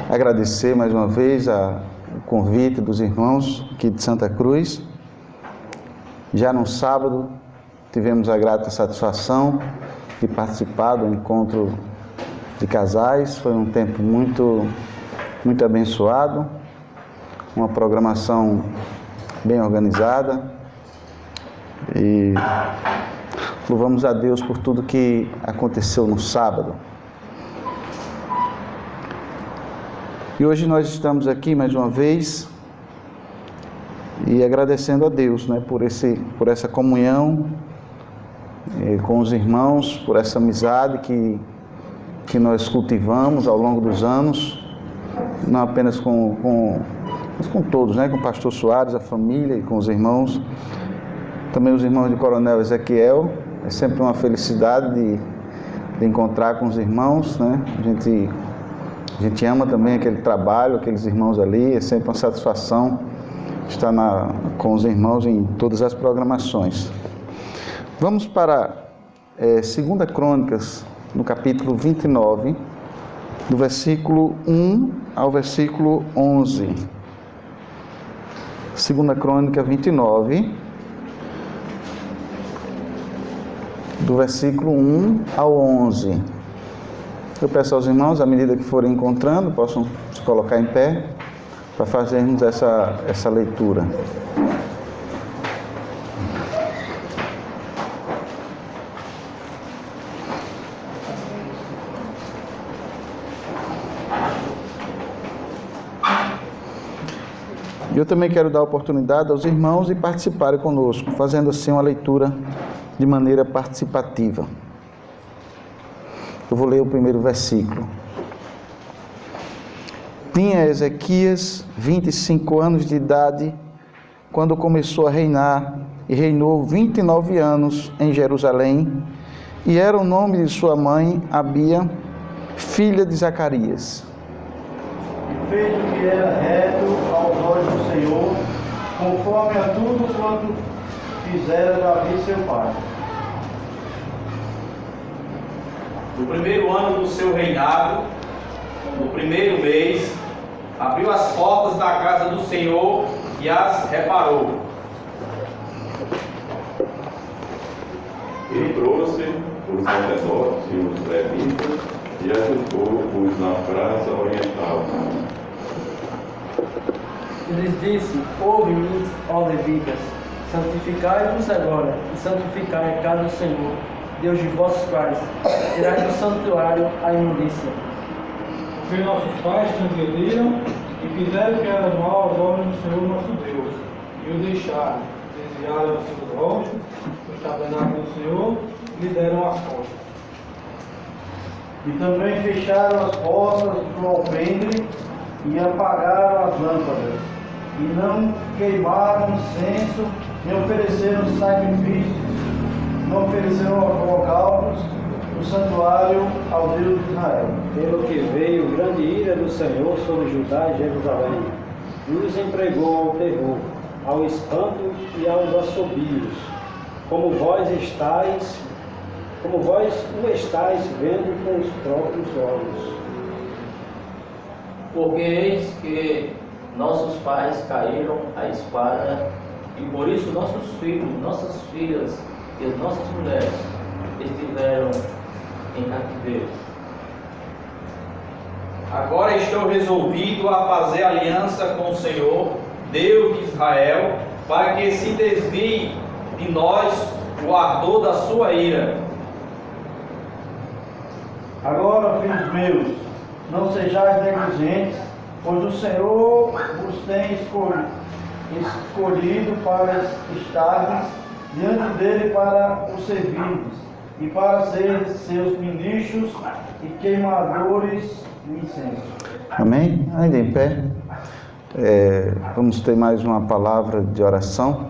agradecer mais uma vez o convite dos irmãos aqui de Santa Cruz. Já no sábado tivemos a grata satisfação de participar do encontro de casais. Foi um tempo muito abençoado, uma programação bem organizada, e louvamos a Deus por tudo que aconteceu no sábado. E hoje nós estamos aqui mais uma vez e agradecendo a Deus, por essa comunhão com os irmãos, por essa amizade que nós cultivamos ao longo dos anos, não apenas mas com todos, com o pastor Soares, a família e com os irmãos, também os irmãos de Coronel Ezequiel. É sempre uma felicidade de encontrar com os irmãos, A gente ama também aquele trabalho, aqueles irmãos ali. É sempre uma satisfação estar com os irmãos em todas as programações. Vamos para 2 Crônicas, no capítulo 29, do versículo 1 ao versículo 11. 2 Crônica 29, do versículo 1 ao 11. Eu peço aos irmãos, à medida que forem encontrando, possam se colocar em pé para fazermos essa leitura. Eu também quero dar oportunidade aos irmãos de participarem conosco, fazendo assim uma leitura de maneira participativa. Eu vou ler o primeiro versículo. Tinha Ezequias 25 anos de idade quando começou a reinar, e reinou 29 anos em Jerusalém, e era o nome de sua mãe Abia, filha de Zacarias. E fez o que era reto aos olhos do Senhor, conforme a tudo quanto fizera Davi seu pai. No primeiro ano do seu reinado, no primeiro mês, abriu as portas da casa do Senhor e as reparou. Ele trouxe os sacerdotes e os levitas e ajuntou-os na praça oriental. E lhes disse: ouve-me, ó levitas, santificai-vos agora, e santificai a casa do Senhor, Deus de vossos pais, tirai do santuário a imundícia. Porque nossos pais transgrediram e fizeram o que era mal aos olhos do Senhor nosso Deus, e o deixaram, desviaram os seus rostos, o tabernáculo do Senhor, e lhe deram as costas. E também fecharam as portas do alpendre e apagaram as lâmpadas, e não queimaram incenso, nem ofereceram sacrifícios, não ofereceram holocaustos no santuário ao Deus de Israel. Pelo que veio grande ira do Senhor sobre Judá e Jerusalém, e os entregou ao terror, ao espanto e aos assobios, como vós o estáis vendo com os próprios olhos. Porque eis que nossos pais caíram à espada, e por isso nossos filhos, nossas filhas e as nossas mulheres estiveram em cativeiro. Agora estou resolvido a fazer aliança com o Senhor, Deus de Israel, para que se desvie de nós o ardor da sua ira. Agora, filhos meus, não sejais negligentes, pois o Senhor vos tem escolhido para estardes diante dele para o servirdes, e para serem seus ministros e queimadores de incenso. Amém? Ainda em pé. Vamos ter mais uma palavra de oração.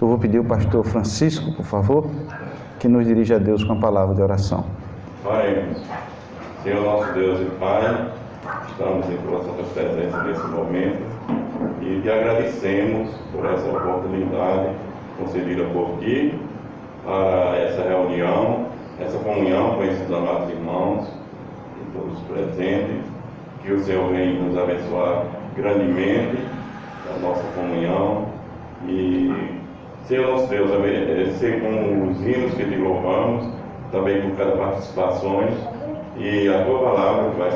Eu vou pedir ao pastor Francisco, por favor, que nos dirija a Deus com a palavra de oração. Oremos. Senhor nosso Deus e Pai, estamos em tua santa presença nesse momento e te agradecemos por essa oportunidade concedida por ti para essa reunião, essa comunhão com esses amados irmãos e todos presentes, que o Senhor venha nos abençoar grandemente na nossa comunhão e Senhor nosso Deus, ser com os hinos que te louvamos, também com cada participações, e a tua palavra vai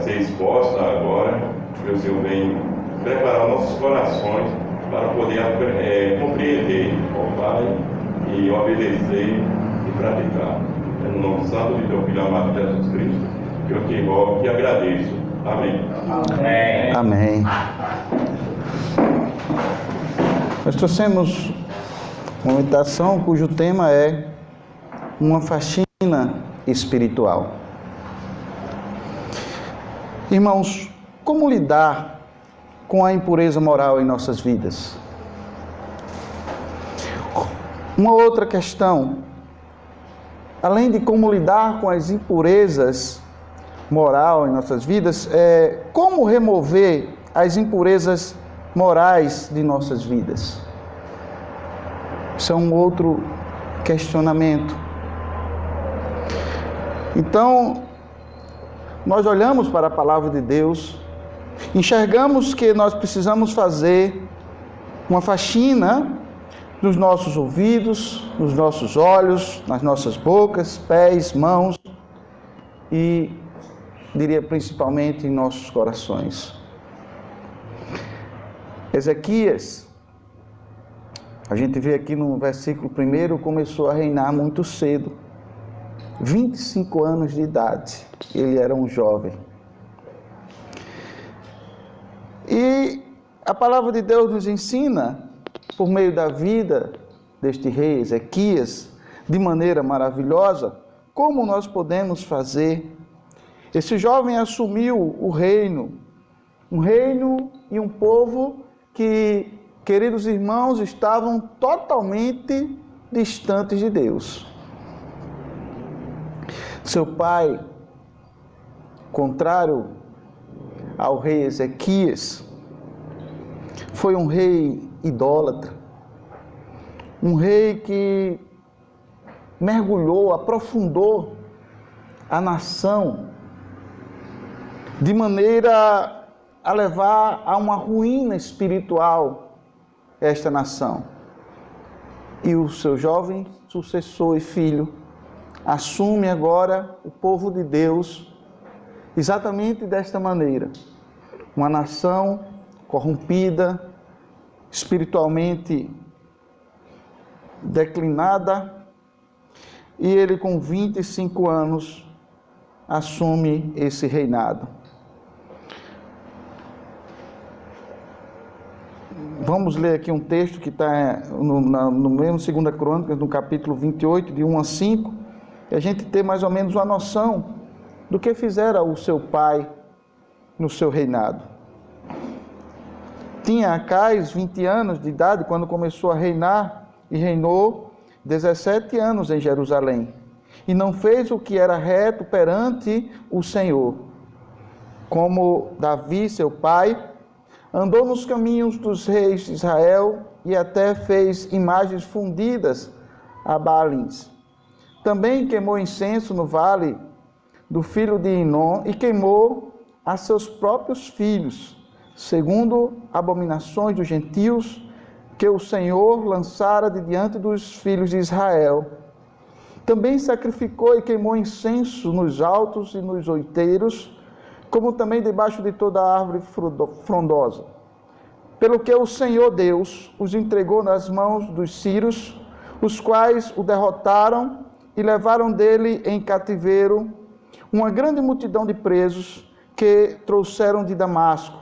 ser exposta agora, que o Senhor venha preparar nossos corações para poder compreender, ó Pai, e obedecer e praticar. É no nome santo de teu Filho amado Jesus Cristo, que eu te rogo e agradeço. Amém. Amém. Amém. Nós trouxemos uma meditação cujo tema é uma faxina espiritual. Irmãos, como lidar com a impureza moral em nossas vidas? Uma outra questão, além de como lidar com as impurezas moral em nossas vidas, é como remover as impurezas morais de nossas vidas. Isso é um outro questionamento. Então, nós olhamos para a palavra de Deus, enxergamos que nós precisamos fazer uma faxina nos nossos ouvidos, nos nossos olhos, nas nossas bocas, pés, mãos e, diria, principalmente em nossos corações. Ezequias, a gente vê aqui no versículo 1, começou a reinar muito cedo, 25 anos de idade, ele era um jovem. E a palavra de Deus nos ensina, por meio da vida deste rei Ezequias, de maneira maravilhosa, como nós podemos fazer. Esse jovem assumiu o reino, um reino e um povo que, queridos irmãos, estavam totalmente distantes de Deus. Seu pai, contrário ao rei Ezequias, foi um rei idólatra, um rei que mergulhou, aprofundou a nação de maneira a levar a uma ruína espiritual esta nação. E o seu jovem sucessor e filho assume agora o povo de Deus exatamente desta maneira. Uma nação corrompida, espiritualmente declinada, e ele com 25 anos assume esse reinado. Vamos ler aqui um texto que está no mesmo 2 Crônicas, no capítulo 28, de 1 a 5, e a gente ter mais ou menos uma noção do que fizera o seu pai no seu reinado. Tinha Acais 20 anos de idade quando começou a reinar, e reinou 17 anos em Jerusalém, e não fez o que era reto perante o Senhor. Como Davi, seu pai, andou nos caminhos dos reis de Israel e até fez imagens fundidas a Baalins. Também queimou incenso no vale do filho de Inom e queimou a seus próprios filhos, segundo abominações dos gentios que o Senhor lançara de diante dos filhos de Israel. Também sacrificou e queimou incenso nos altos e nos outeiros, como também debaixo de toda árvore frondosa. Pelo que o Senhor Deus os entregou nas mãos dos sírios, os quais o derrotaram e levaram dele em cativeiro uma grande multidão de presos que trouxeram de Damasco.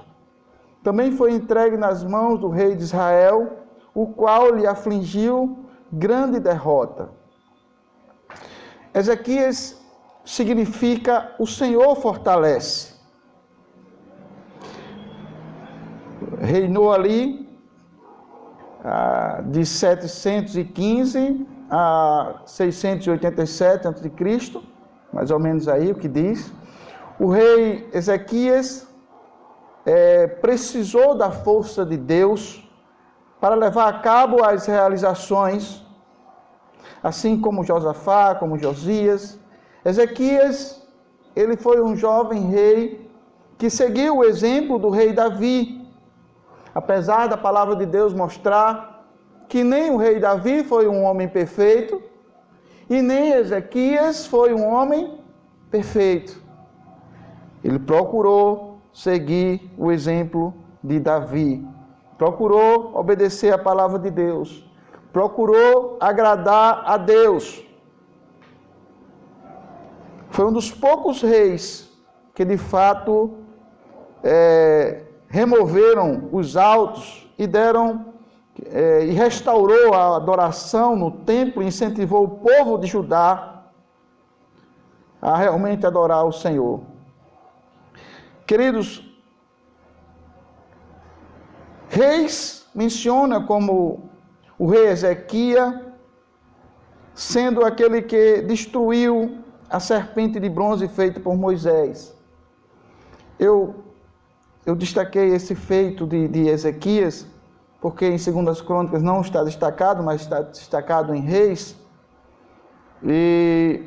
Também foi entregue nas mãos do rei de Israel, o qual lhe afligiu grande derrota. Ezequias significa o Senhor fortalece. Reinou ali de 715 a 687 a.C., mais ou menos aí o que diz. O rei Ezequias precisou da força de Deus para levar a cabo as realizações, assim como Josafá, como Josias. Ezequias, ele foi um jovem rei que seguiu o exemplo do rei Davi. Apesar da palavra de Deus mostrar que nem o rei Davi foi um homem perfeito e nem Ezequias foi um homem perfeito. Ele procurou seguir o exemplo de Davi, procurou obedecer a palavra de Deus, procurou agradar a Deus. Foi um dos poucos reis que de fato removeram os altos e e restaurou a adoração no templo, incentivou o povo de Judá a realmente adorar o Senhor. Queridos, Reis menciona como o rei Ezequias sendo aquele que destruiu a serpente de bronze feita por Moisés. Eu destaquei esse feito de Ezequias, porque em 2 Crônicas não está destacado, mas está destacado em Reis. E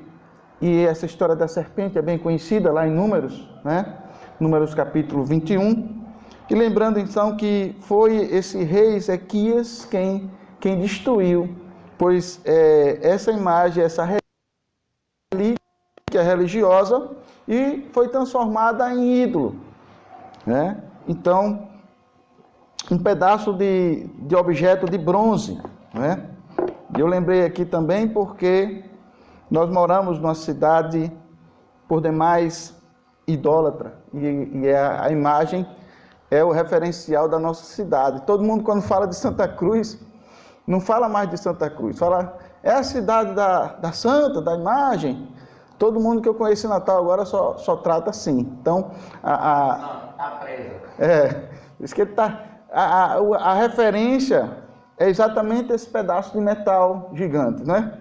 essa história da serpente é bem conhecida lá em Números, né? Números capítulo 21. E lembrando então que foi esse rei Ezequias quem destruiu, pois essa imagem, essa relíquia religiosa, e foi transformada em ídolo, né? Então, um pedaço de objeto de bronze, né? Eu lembrei aqui também porque nós moramos numa cidade por demais idólatra, e a imagem é o referencial da nossa cidade. Todo mundo, quando fala de Santa Cruz, não fala mais de Santa Cruz, fala, é a cidade da Santa, da imagem. Todo mundo que eu conheço em Natal agora só trata assim. Então, Está presa. Isso que ele tá, a referência é exatamente esse pedaço de metal gigante, né?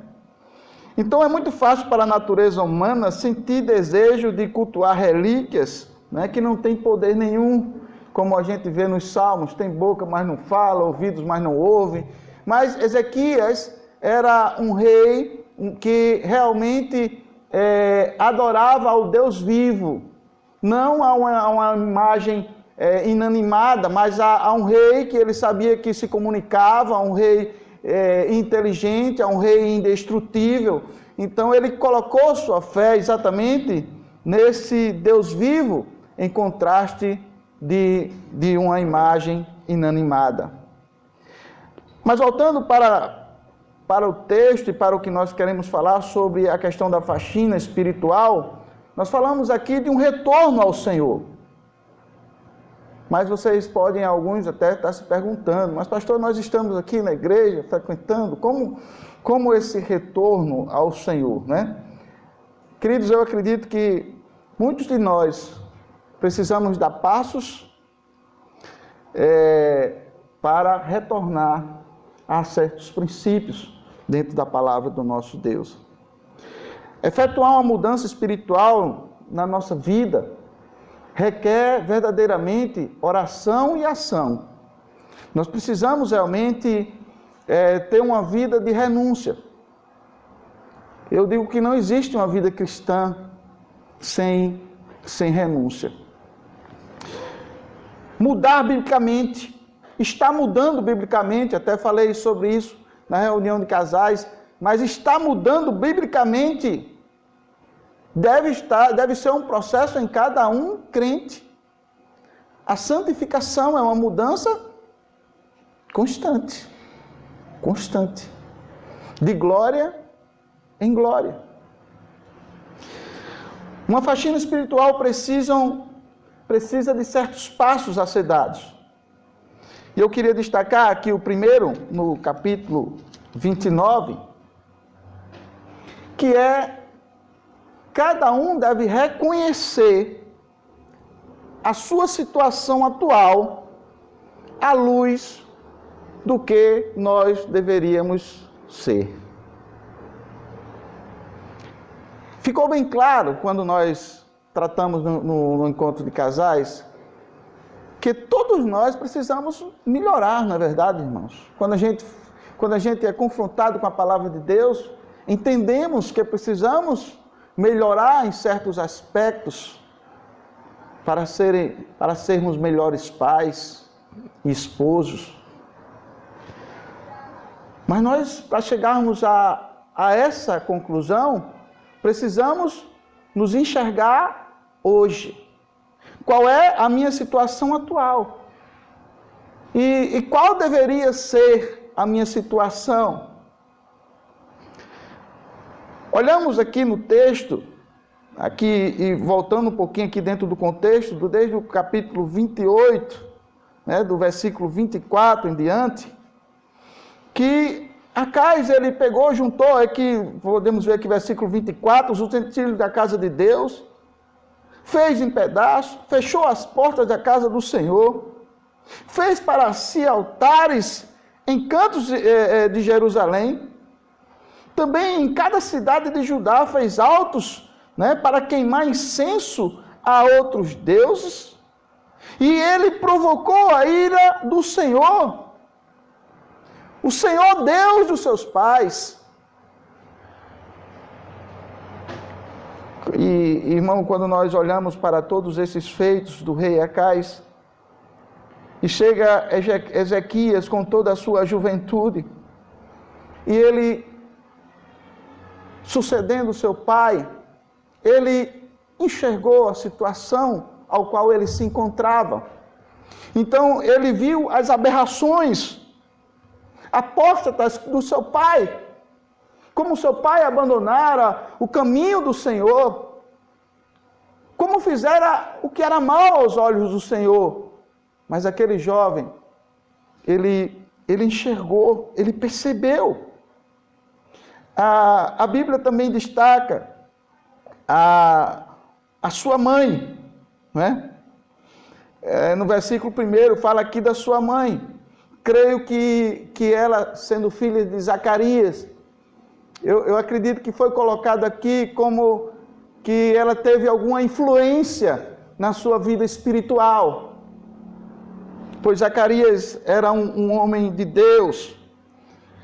Então é muito fácil para a natureza humana sentir desejo de cultuar relíquias, né, que não tem poder nenhum, como a gente vê nos Salmos, tem boca, mas não fala, ouvidos, mas não ouve. Mas Ezequias era um rei que realmente adorava ao Deus vivo, não a uma imagem inanimada, mas a um rei que ele sabia que se comunicava, a um rei inteligente, a um rei indestrutível. Então ele colocou sua fé exatamente nesse Deus vivo, em contraste de uma imagem inanimada. Mas voltando para o texto e para o que nós queremos falar sobre a questão da faxina espiritual, nós falamos aqui de um retorno ao Senhor. Mas vocês podem, alguns até estar se perguntando, mas pastor, nós estamos aqui na igreja, frequentando, como esse retorno ao Senhor, né? Queridos, eu acredito que muitos de nós precisamos dar passos para retornar a certos princípios dentro da palavra do nosso Deus. Efetuar uma mudança espiritual na nossa vida requer verdadeiramente oração e ação. Nós precisamos realmente ter uma vida de renúncia. Eu digo que não existe uma vida cristã sem renúncia. Mudar biblicamente, está mudando biblicamente, até falei sobre isso na reunião de casais, mas está mudando biblicamente. Deve ser um processo em cada um crente. A santificação é uma mudança constante, de glória em glória. Uma faxina espiritual precisa de certos passos a ser dados. E eu queria destacar aqui o primeiro, no capítulo 29, que cada um deve reconhecer a sua situação atual à luz do que nós deveríamos ser. Ficou bem claro quando nós tratamos no encontro de casais que todos nós precisamos melhorar, na verdade, irmãos. Quando a gente é confrontado com a palavra de Deus, entendemos que precisamos melhorar em certos aspectos. para sermos melhores pais e esposos. Mas nós, para chegarmos a essa conclusão, precisamos nos enxergar hoje. Qual é a minha situação atual? E qual deveria ser a minha situação? Olhamos aqui no texto, aqui e voltando um pouquinho aqui dentro do contexto, desde o capítulo 28, do versículo 24 em diante, que Acais ele pegou, juntou, aqui podemos ver aqui versículo 24, os utensílios da casa de Deus, fez em pedaços, fechou as portas da casa do Senhor, fez para si altares em cantos de Jerusalém, também em cada cidade de Judá fez altos, para queimar incenso a outros deuses, e ele provocou a ira do Senhor, o Senhor Deus dos seus pais. E, irmão, quando nós olhamos para todos esses feitos do rei Acais, e chega Ezequias com toda a sua juventude, e ele, sucedendo seu pai, ele enxergou a situação ao qual ele se encontrava. Então, ele viu as aberrações apóstatas do seu pai, como seu pai abandonara o caminho do Senhor, como fizera o que era mal aos olhos do Senhor. Mas aquele jovem, ele enxergou, ele percebeu. A Bíblia também destaca a sua mãe, no versículo 1 fala aqui da sua mãe. Creio que ela, sendo filha de Zacarias, eu acredito que foi colocado aqui como que ela teve alguma influência na sua vida espiritual, pois Zacarias era um homem de Deus,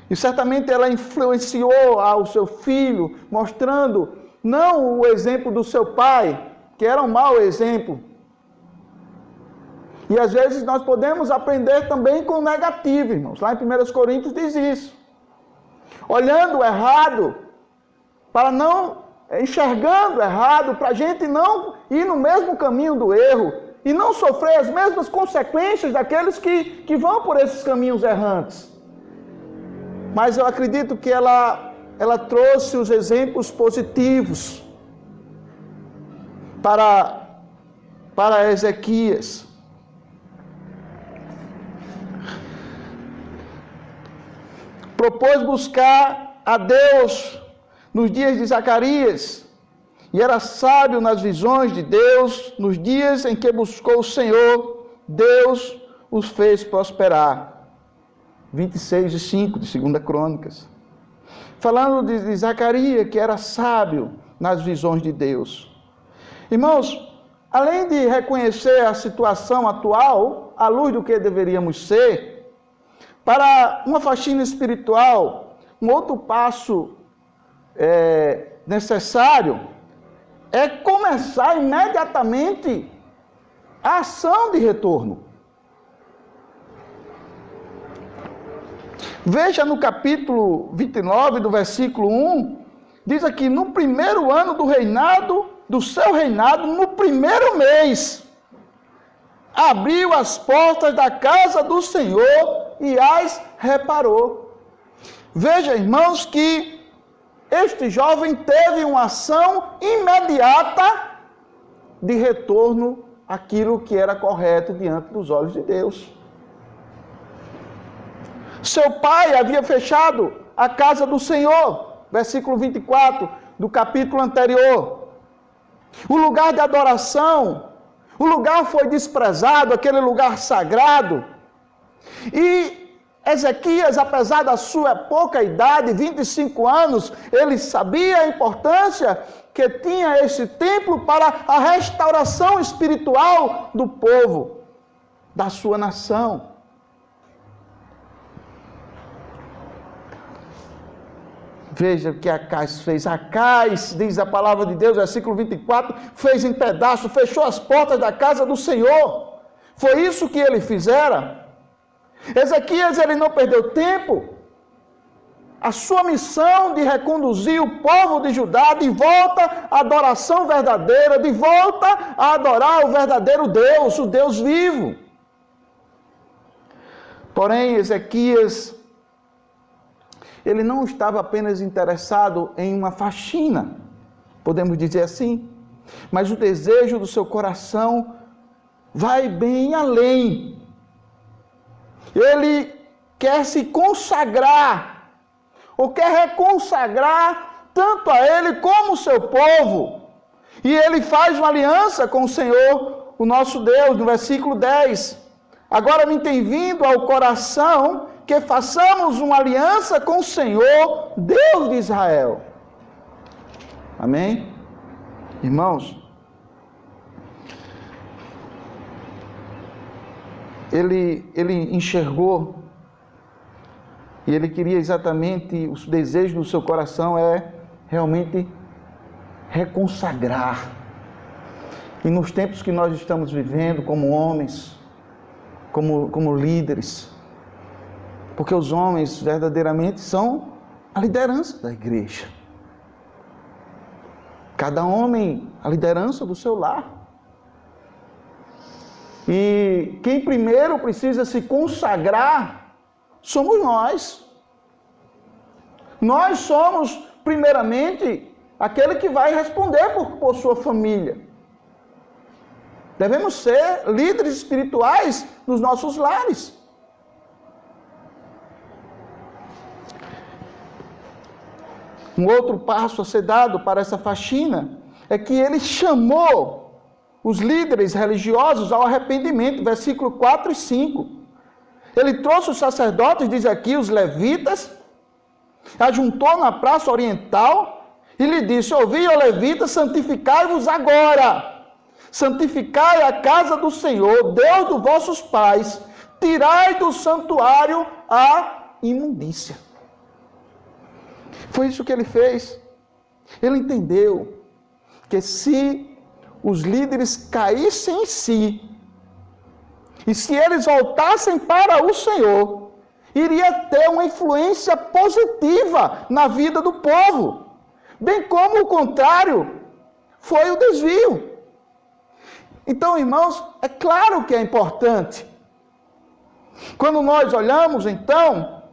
e certamente ela influenciou ao seu filho, mostrando não o exemplo do seu pai, que era um mau exemplo. E às vezes nós podemos aprender também com o negativo, irmãos. Lá em 1 Coríntios diz isso. Olhando o errado, para não, enxergando errado, para a gente não ir no mesmo caminho do erro e não sofrer as mesmas consequências daqueles que vão por esses caminhos errantes. Mas eu acredito que ela trouxe os exemplos positivos para Ezequias. Propôs buscar a Deus nos dias de Zacarias, e era sábio nas visões de Deus. Nos dias em que buscou o Senhor, Deus os fez prosperar. 26:5 de 2 Crônicas. Falando de Zacarias, que era sábio nas visões de Deus. Irmãos, além de reconhecer a situação atual, à luz do que deveríamos ser, para uma faxina espiritual, um outro passo necessário é começar imediatamente a ação de retorno. Veja no capítulo 29, do versículo 1, diz aqui: no primeiro ano do seu reinado, no primeiro mês, abriu as portas da casa do Senhor e as reparou. Veja, irmãos, que este jovem teve uma ação imediata de retorno àquilo que era correto diante dos olhos de Deus. Seu pai havia fechado a casa do Senhor, versículo 24 do capítulo anterior. O lugar de adoração, o lugar foi desprezado, aquele lugar sagrado. E Ezequias, apesar da sua pouca idade, 25 anos, ele sabia a importância que tinha esse templo para a restauração espiritual do povo, da sua nação. Veja o que Acais fez. Acais, diz a palavra de Deus, versículo 24, fez em pedaços, fechou as portas da casa do Senhor. Foi isso que ele fizera. Ezequias, ele não perdeu tempo. A sua missão de reconduzir o povo de Judá de volta à adoração verdadeira, de volta a adorar o verdadeiro Deus, o Deus vivo. Porém, Ezequias, ele não estava apenas interessado em uma faxina, podemos dizer assim, mas o desejo do seu coração vai bem além. Ele quer se consagrar, ou quer reconsagrar tanto a ele como o seu povo. E ele faz uma aliança com o Senhor, o nosso Deus, no versículo 10. Agora me tem vindo ao coração que façamos uma aliança com o Senhor, Deus de Israel. Amém? Irmãos, ele enxergou e ele queria exatamente, os desejos do seu coração é realmente reconsagrar. E nos tempos que nós estamos vivendo como homens, como líderes, porque os homens verdadeiramente são a liderança da igreja. Cada homem a liderança do seu lar. E quem primeiro precisa se consagrar somos nós. Nós somos, primeiramente, aquele que vai responder por sua família. Devemos ser líderes espirituais nos nossos lares. Um outro passo a ser dado para essa faxina é que ele chamou os líderes religiosos ao arrependimento, versículo 4 e 5. Ele trouxe os sacerdotes, diz aqui, os levitas, ajuntou na praça oriental e lhe disse: ouvi, ó levitas, santificai-vos agora. Santificai a casa do Senhor, Deus dos vossos pais, tirai do santuário a imundícia. Foi isso que ele fez. Ele entendeu que se os líderes caíssem em si, e se eles voltassem para o Senhor, iria ter uma influência positiva na vida do povo, bem como o contrário foi o desvio. Então, irmãos, é claro que é importante. Quando nós olhamos, então,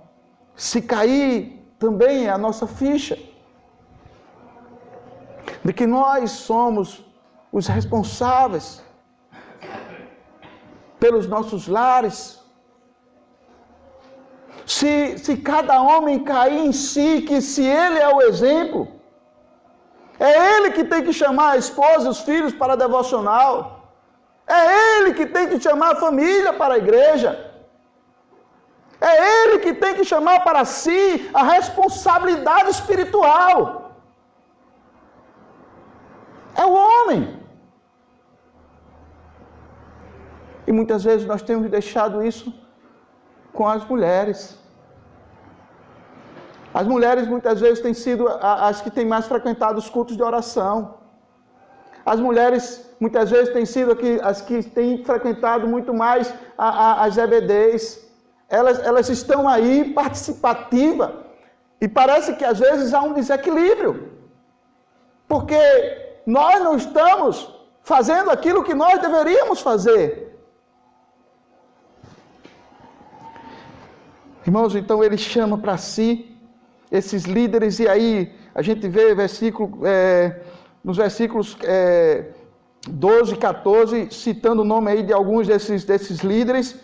se cair também a nossa ficha, de que nós somos os responsáveis pelos nossos lares. Se cada homem cair em si, que se ele é o exemplo, é ele que tem que chamar a esposa e os filhos para a devocional, é ele que tem que chamar a família para a igreja, é ele que tem que chamar para si a responsabilidade espiritual. É o homem. E muitas vezes nós temos deixado isso com as mulheres. As mulheres muitas vezes têm sido as que têm mais frequentado os cultos de oração. As mulheres muitas vezes têm sido as que têm frequentado muito mais as EBDs. Elas estão aí participativas. E parece que às vezes há um desequilíbrio. Porque nós não estamos fazendo aquilo que nós deveríamos fazer. Irmãos, então ele chama para si esses líderes, e aí a gente vê nos versículos 12 e 14, citando o nome aí de alguns desses líderes,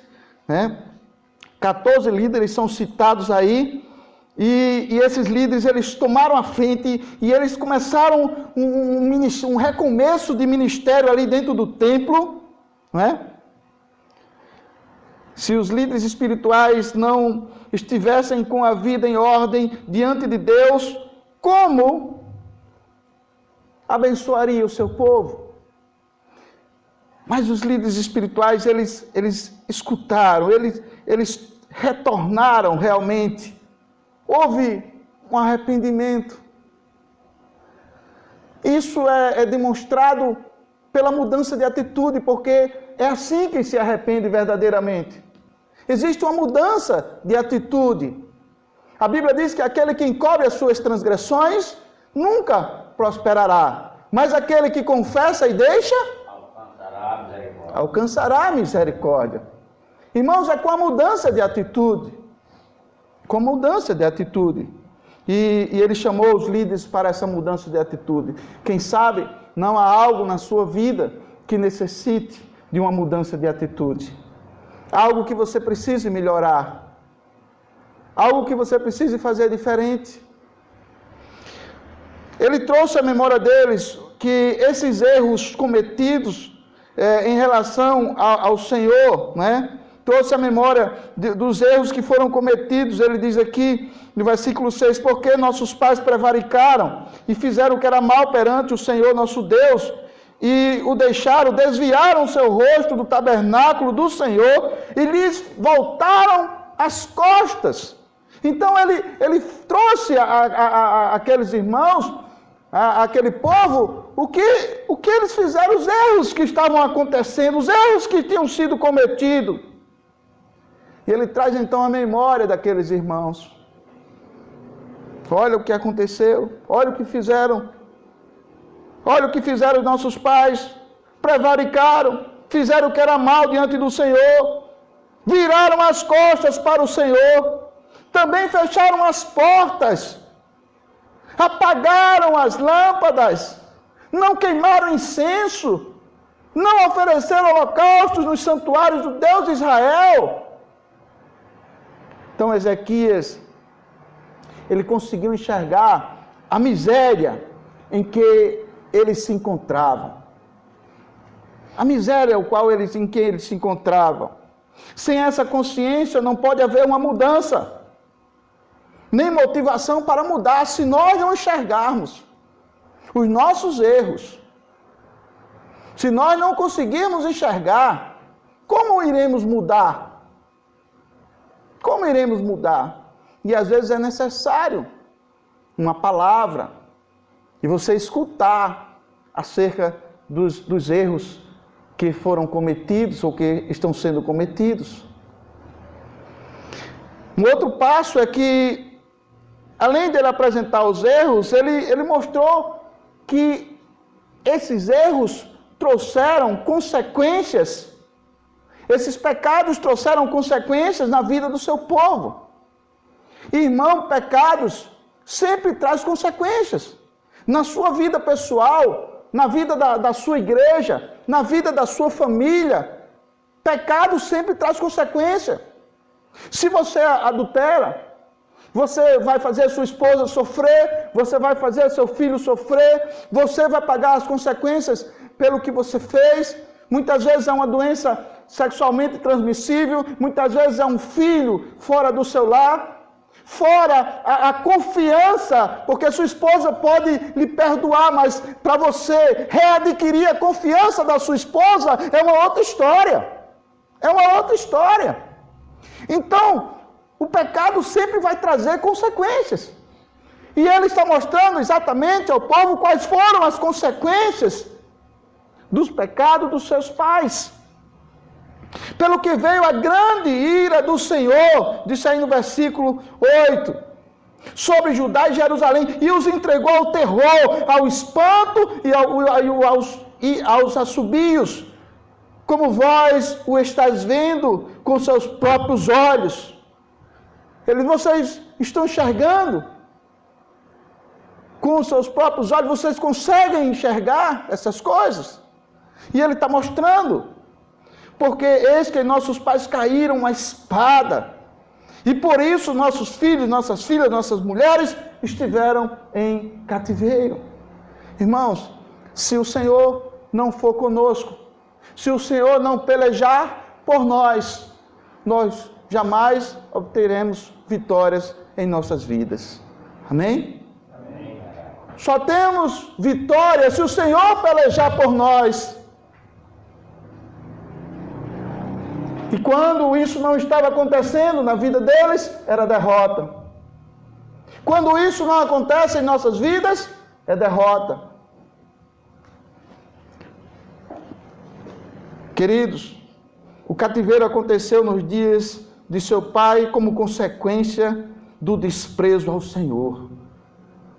né? 14 líderes são citados aí, e esses líderes, eles tomaram a frente, e eles começaram um recomeço de ministério ali dentro do templo, né? Se os líderes espirituais não estivessem com a vida em ordem diante de Deus, como abençoaria o seu povo? Mas os líderes espirituais, eles escutaram, eles retornaram realmente. Houve um arrependimento. Isso é demonstrado pela mudança de atitude, porque é assim que se arrepende verdadeiramente. Existe uma mudança de atitude. A Bíblia diz que aquele que encobre as suas transgressões nunca prosperará, mas aquele que confessa e deixa alcançará a misericórdia. Irmãos, é com a mudança de atitude. Com a mudança de atitude. E ele chamou os líderes para essa mudança de atitude. Quem sabe não há algo na sua vida que necessite de uma mudança de atitude. Algo que você precise melhorar. Algo que você precise fazer diferente. Ele trouxe à memória deles que esses erros cometidos em relação ao Senhor, né? Trouxe a memória dos erros que foram cometidos. Ele diz aqui no versículo 6, porque nossos pais prevaricaram e fizeram o que era mal perante o Senhor nosso Deus, e o deixaram, desviaram o seu rosto do tabernáculo do Senhor e lhes voltaram as costas. Então ele trouxe aqueles irmãos, aquele povo, o que eles fizeram, os erros que estavam acontecendo, os erros que tinham sido cometidos. E ele traz então a memória daqueles irmãos. Olha o que aconteceu, olha o que fizeram. Olha o que fizeram os nossos pais. Prevaricaram, fizeram o que era mal diante do Senhor. Viraram as costas para o Senhor. Também fecharam as portas. Apagaram as lâmpadas. Não queimaram incenso. Não ofereceram holocaustos nos santuários do Deus de Israel. Então Ezequias, ele conseguiu enxergar a miséria em que eles se encontravam. A miséria em que eles se encontravam. Sem essa consciência não pode haver uma mudança, nem motivação para mudar, se nós não enxergarmos os nossos erros. Se nós não conseguirmos enxergar, como iremos mudar? Como iremos mudar? E às vezes é necessário uma palavra e você escutar acerca dos erros que foram cometidos ou que estão sendo cometidos. Um outro passo é que, além dele apresentar os erros, ele mostrou que esses erros trouxeram consequências. Esses pecados trouxeram consequências na vida do seu povo. Irmão, pecados sempre traz consequências. Na sua vida pessoal, na vida da sua igreja, na vida da sua família, pecado sempre traz consequência. Se você adultera, você vai fazer sua esposa sofrer, você vai fazer seu filho sofrer, você vai pagar as consequências pelo que você fez. Muitas vezes é uma doença sexualmente transmissível, muitas vezes é um filho fora do seu lar. Fora a confiança, porque sua esposa pode lhe perdoar, mas para você readquirir a confiança da sua esposa é uma outra história. É uma outra história. Então, o pecado sempre vai trazer consequências. E ele está mostrando exatamente ao povo quais foram as consequências dos pecados dos seus pais. Pelo que veio a grande ira do Senhor, diz aí no versículo 8, sobre Judá e Jerusalém, e os entregou ao terror, ao espanto e aos assobios, como vós o estáis vendo com seus próprios olhos. Vocês estão enxergando com os seus próprios olhos, vocês conseguem enxergar essas coisas? E ele está mostrando. Porque eis que nossos pais caíram à espada. E por isso nossos filhos, nossas filhas, nossas mulheres estiveram em cativeiro. Irmãos, se o Senhor não for conosco, se o Senhor não pelejar por nós, nós jamais obteremos vitórias em nossas vidas. Amém? Amém. Só temos vitória se o Senhor pelejar por nós. E quando isso não estava acontecendo na vida deles, era derrota. Quando isso não acontece em nossas vidas, é derrota. Queridos, o cativeiro aconteceu nos dias de seu pai como consequência do desprezo ao Senhor.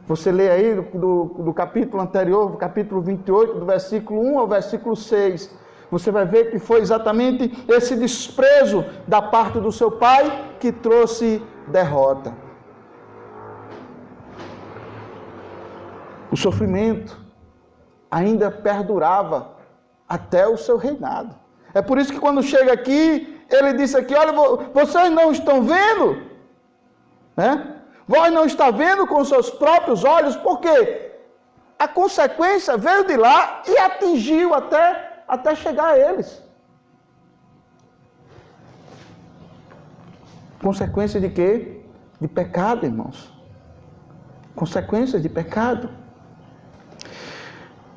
Você lê aí do capítulo anterior, capítulo 28, do versículo 1 ao versículo 6. Você vai ver que foi exatamente esse desprezo da parte do seu pai que trouxe derrota. O sofrimento ainda perdurava até o seu reinado. É por isso que quando chega aqui, ele disse aqui, olha, vocês não estão vendo? Né? Vós não está vendo com seus próprios olhos, porque a consequência veio de lá e atingiu até chegar a eles. Consequência de quê? De pecado, irmãos. Consequência de pecado.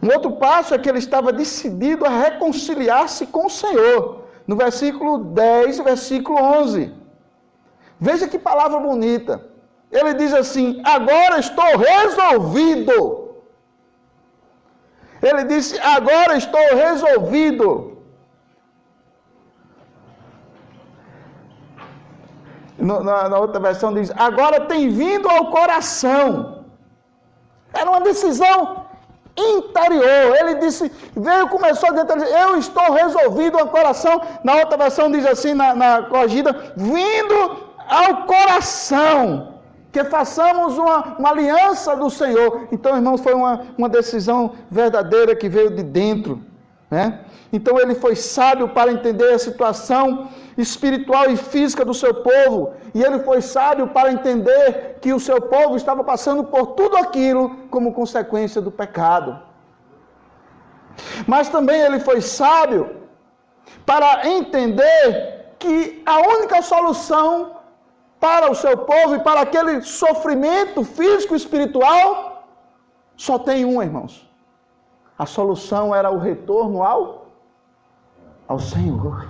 Um outro passo é que ele estava decidido a reconciliar-se com o Senhor. No versículo 10, versículo 11. Veja que palavra bonita. Ele diz assim, agora estou resolvido. Ele disse, agora estou resolvido. Na outra versão diz, agora tem vindo ao coração. Era uma decisão interior. Ele disse, começou dentro, ele disse, eu estou resolvido ao coração. Na outra versão diz assim, na corrigida, vindo ao coração. Que façamos uma aliança do Senhor. Então, irmãos, foi uma decisão verdadeira que veio de dentro. Né? Então, ele foi sábio para entender a situação espiritual e física do seu povo. E ele foi sábio para entender que o seu povo estava passando por tudo aquilo como consequência do pecado. Mas também ele foi sábio para entender que a única solução para o seu povo e para aquele sofrimento físico e espiritual, só tem um, irmãos. A solução era o retorno ao Senhor.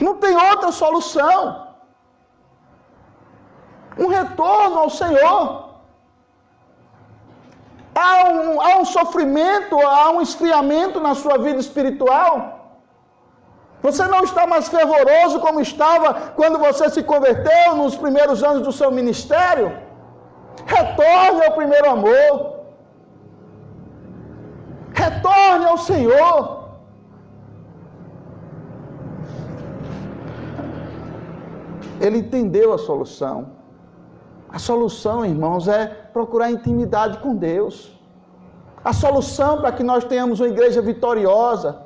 Não tem outra solução. Um retorno ao Senhor. Há um sofrimento, há um esfriamento na sua vida espiritual. Você não está mais fervoroso como estava quando você se converteu nos primeiros anos do seu ministério? Retorne ao primeiro amor. Retorne ao Senhor. Ele entendeu a solução. A solução, irmãos, é procurar intimidade com Deus. A solução para que nós tenhamos uma igreja vitoriosa,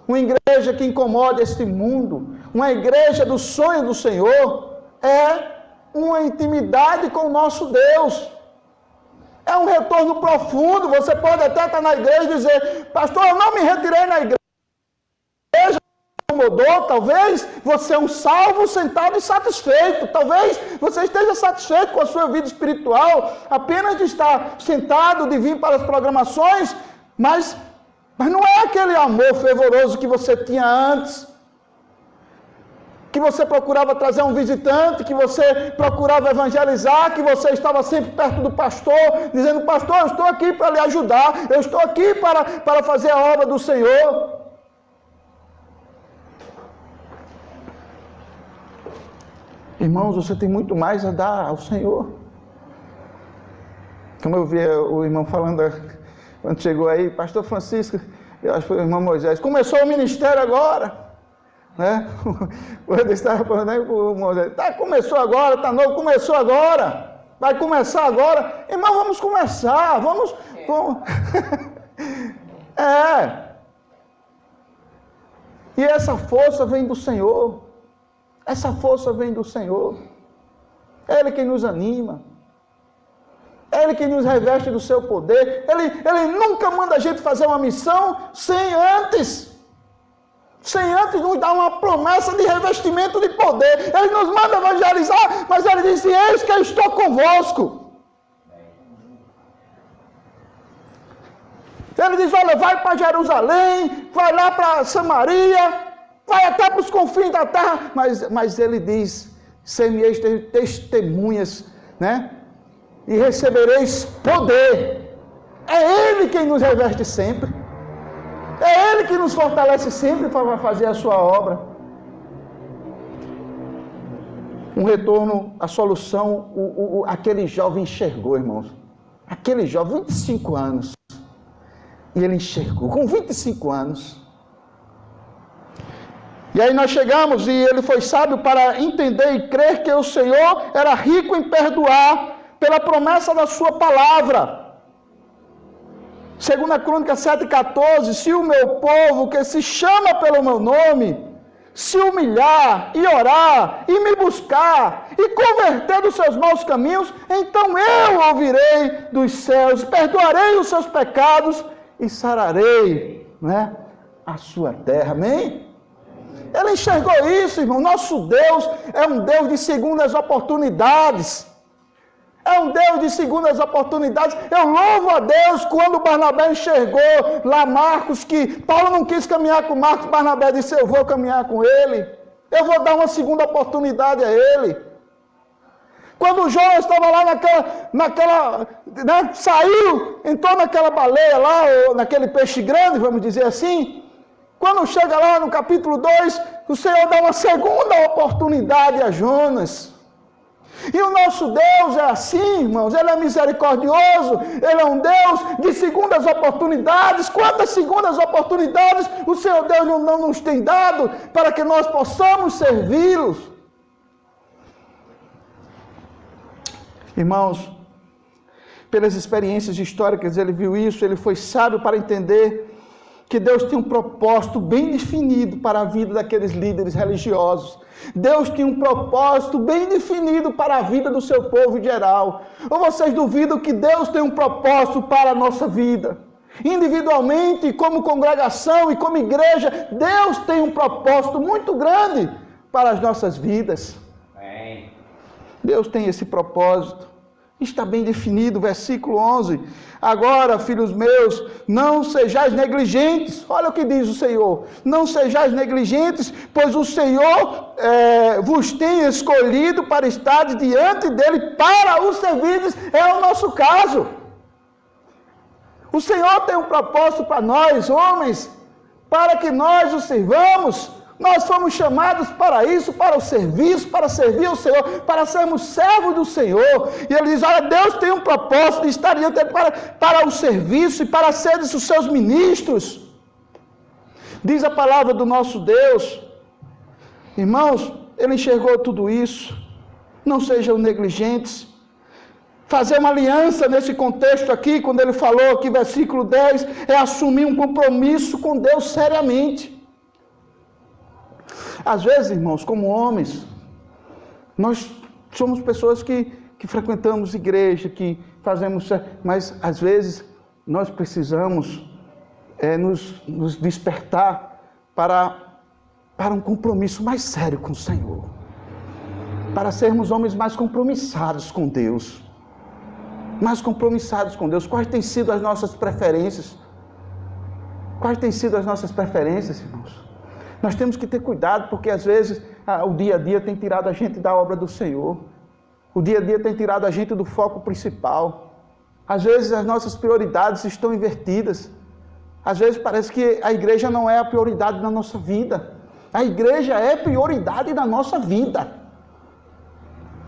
uma igreja que incomode este mundo, uma igreja do sonho do Senhor, é uma intimidade com o nosso Deus. É um retorno profundo. Você pode até estar na igreja e dizer, pastor, eu não me retirei na igreja, incomodou. Talvez você é um salvo, sentado e satisfeito. Talvez você esteja satisfeito com a sua vida espiritual, apenas de estar sentado, de vir para as programações, mas não é aquele amor fervoroso que você tinha antes, que você procurava trazer um visitante, que você procurava evangelizar, que você estava sempre perto do pastor, dizendo, pastor, eu estou aqui para lhe ajudar, eu estou aqui para fazer a obra do Senhor. Irmãos, você tem muito mais a dar ao Senhor. Como eu vi o irmão falando quando chegou aí, pastor Francisco, eu acho que foi o irmão Moisés, começou o ministério agora, né? Quando estava falando com o Moisés, começou agora, está novo, começou agora, vai começar agora, irmão, vamos começar, vamos. E essa força vem do Senhor, essa força vem do Senhor, é Ele quem nos anima. É Ele que nos reveste do seu poder. Ele nunca manda a gente fazer uma missão sem antes nos dar uma promessa de revestimento de poder. Ele nos manda evangelizar, mas Ele diz, eis que eu estou convosco. Ele diz, olha, vai para Jerusalém, vai lá para Samaria, vai até para os confins da terra. Mas Ele diz, ser-me-eis testemunhas né? E recebereis poder. É Ele quem nos reveste sempre. É Ele que nos fortalece sempre para fazer a sua obra. Um retorno, a solução, aquele jovem enxergou, irmãos. Aquele jovem, 25 anos. E ele enxergou, com 25 anos. E aí nós chegamos, e ele foi sábio para entender e crer que o Senhor era rico em perdoar pela promessa da sua palavra. 2 Crônicas 7,14, se o meu povo, que se chama pelo meu nome, se humilhar e orar e me buscar e converter dos seus maus caminhos, então eu ouvirei dos céus, perdoarei os seus pecados e sararei, né, a sua terra. Amém? Ele enxergou isso, irmão. Nosso Deus é um Deus de segundas oportunidades. É um Deus de segundas oportunidades. Eu louvo a Deus quando Barnabé enxergou lá Marcos, que Paulo não quis caminhar com Marcos, Barnabé disse, eu vou caminhar com ele. Eu vou dar uma segunda oportunidade a ele. Quando Jonas estava lá saiu, entrou naquela baleia lá, ou naquele peixe grande, vamos dizer assim. Quando chega lá no capítulo 2, o Senhor dá uma segunda oportunidade a Jonas. E o nosso Deus é assim, irmãos, Ele é misericordioso, Ele é um Deus de segundas oportunidades. Quantas segundas oportunidades o Senhor Deus não nos tem dado para que nós possamos servi-los? Irmãos, pelas experiências históricas, ele viu isso, ele foi sábio para entender que Deus tinha um propósito bem definido para a vida daqueles líderes religiosos. Deus tinha um propósito bem definido para a vida do seu povo em geral. Ou vocês duvidam que Deus tem um propósito para a nossa vida? Individualmente, como congregação e como igreja, Deus tem um propósito muito grande para as nossas vidas. Amém. Deus tem esse propósito. Está bem definido, versículo 11. Agora, filhos meus, não sejais negligentes. Olha o que diz o Senhor. Não sejais negligentes, pois o Senhor vos tem escolhido para estar diante dele para os servirdes. É o nosso caso. O Senhor tem um propósito para nós, homens, para que nós o sirvamos. Nós fomos chamados para isso, para o serviço, para servir o Senhor, para sermos servos do Senhor. E ele diz, olha, Deus tem um propósito de estar diante dele para o serviço e para serem os seus ministros. Diz a palavra do nosso Deus. Irmãos, ele enxergou tudo isso. Não sejam negligentes. Fazer uma aliança nesse contexto aqui, quando ele falou aqui, versículo 10, é assumir um compromisso com Deus seriamente. Às vezes, irmãos, como homens, nós somos pessoas que frequentamos igreja, que fazemos, mas às vezes nós precisamos nos despertar para um compromisso mais sério com o Senhor, para sermos homens mais compromissados com Deus, mais compromissados com Deus. Quais têm sido as nossas preferências? Quais têm sido as nossas preferências, irmãos? Nós temos que ter cuidado, porque às vezes o dia a dia tem tirado a gente da obra do Senhor. O dia a dia tem tirado a gente do foco principal. Às vezes as nossas prioridades estão invertidas. Às vezes parece que a igreja não é a prioridade da nossa vida. A igreja é prioridade da nossa vida.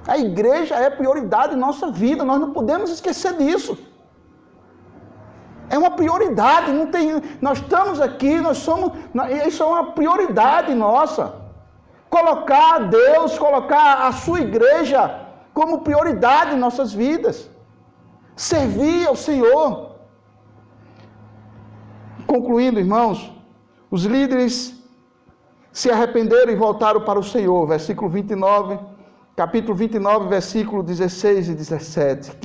A igreja é prioridade da nossa vida. Nós não podemos esquecer disso. É uma prioridade, nós estamos aqui, isso é uma prioridade nossa. Colocar Deus, colocar a sua igreja como prioridade em nossas vidas. Servir ao Senhor. Concluindo, irmãos, os líderes se arrependeram e voltaram para o Senhor. Versículo 29, capítulo 29, versículo 16 e 17.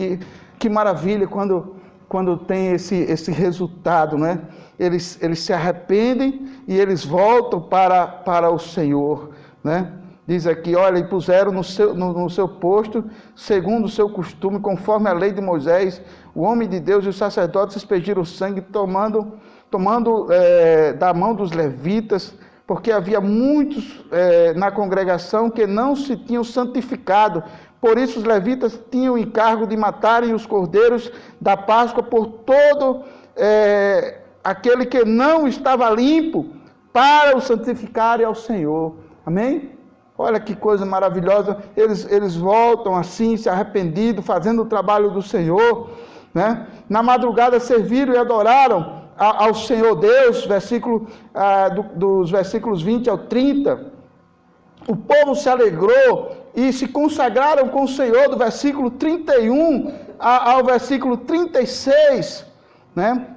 Que maravilha quando tem esse resultado, né? Eles se arrependem e eles voltam para o Senhor, né? Diz aqui, olha, e puseram no seu posto, segundo o seu costume, conforme a lei de Moisés, o homem de Deus e os sacerdotes expediram o sangue, tomando da mão dos levitas, porque havia muitos na congregação que não se tinham santificado Por isso os levitas tinham o encargo de matarem os cordeiros da Páscoa por todo aquele que não estava limpo, para o santificarem ao Senhor. Amém? Olha que coisa maravilhosa. Eles voltam assim, se arrependidos, fazendo o trabalho do Senhor, né? Na madrugada serviram e adoraram ao Senhor Deus, dos versículos 20 ao 30. O povo se alegrou e se consagraram com o Senhor, do versículo 31 ao versículo 36, né?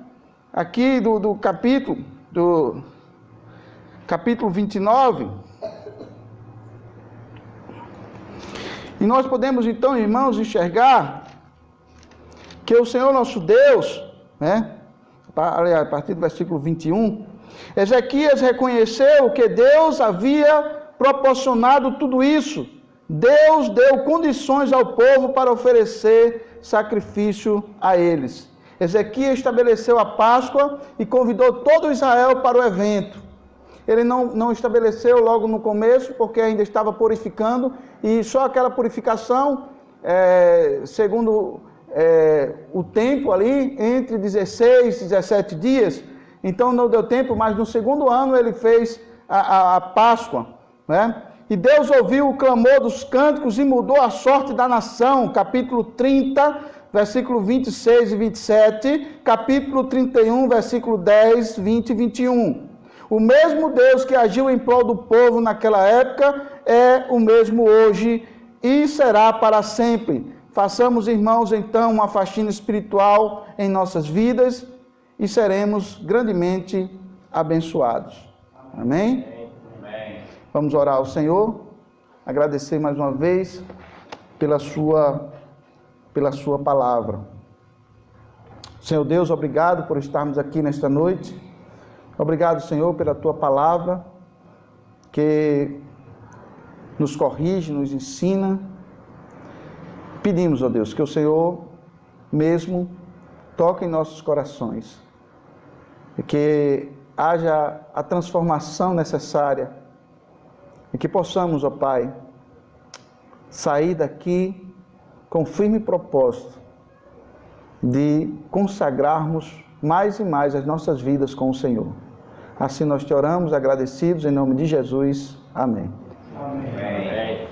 Aqui do capítulo 29. E nós podemos então, irmãos, enxergar que o Senhor nosso Deus, né? A partir do versículo 21, Ezequias reconheceu que Deus havia proporcionado tudo isso. Deus deu condições ao povo para oferecer sacrifício a eles. Ezequias estabeleceu a Páscoa e convidou todo Israel para o evento. Ele não estabeleceu logo no começo, porque ainda estava purificando, e só aquela purificação, segundo o tempo ali, entre 16 e 17 dias, então não deu tempo, mas no segundo ano ele fez a Páscoa, né? E Deus ouviu o clamor dos cânticos e mudou a sorte da nação, capítulo 30, versículo 26 e 27, capítulo 31, versículo 10, 20 e 21. O mesmo Deus que agiu em prol do povo naquela época é o mesmo hoje e será para sempre. Façamos, irmãos, então, uma faxina espiritual em nossas vidas e seremos grandemente abençoados. Amém? Amém. Vamos orar ao Senhor, agradecer mais uma vez pela sua palavra. Senhor Deus, obrigado por estarmos aqui nesta noite. Obrigado, Senhor, pela Tua palavra, que nos corrige, nos ensina. Pedimos, ó Deus, que o Senhor mesmo toque em nossos corações, e que haja a transformação necessária, e que possamos, ó Pai, sair daqui com firme propósito de consagrarmos mais e mais as nossas vidas com o Senhor. Assim nós te oramos, agradecidos, em nome de Jesus. Amém. Amém.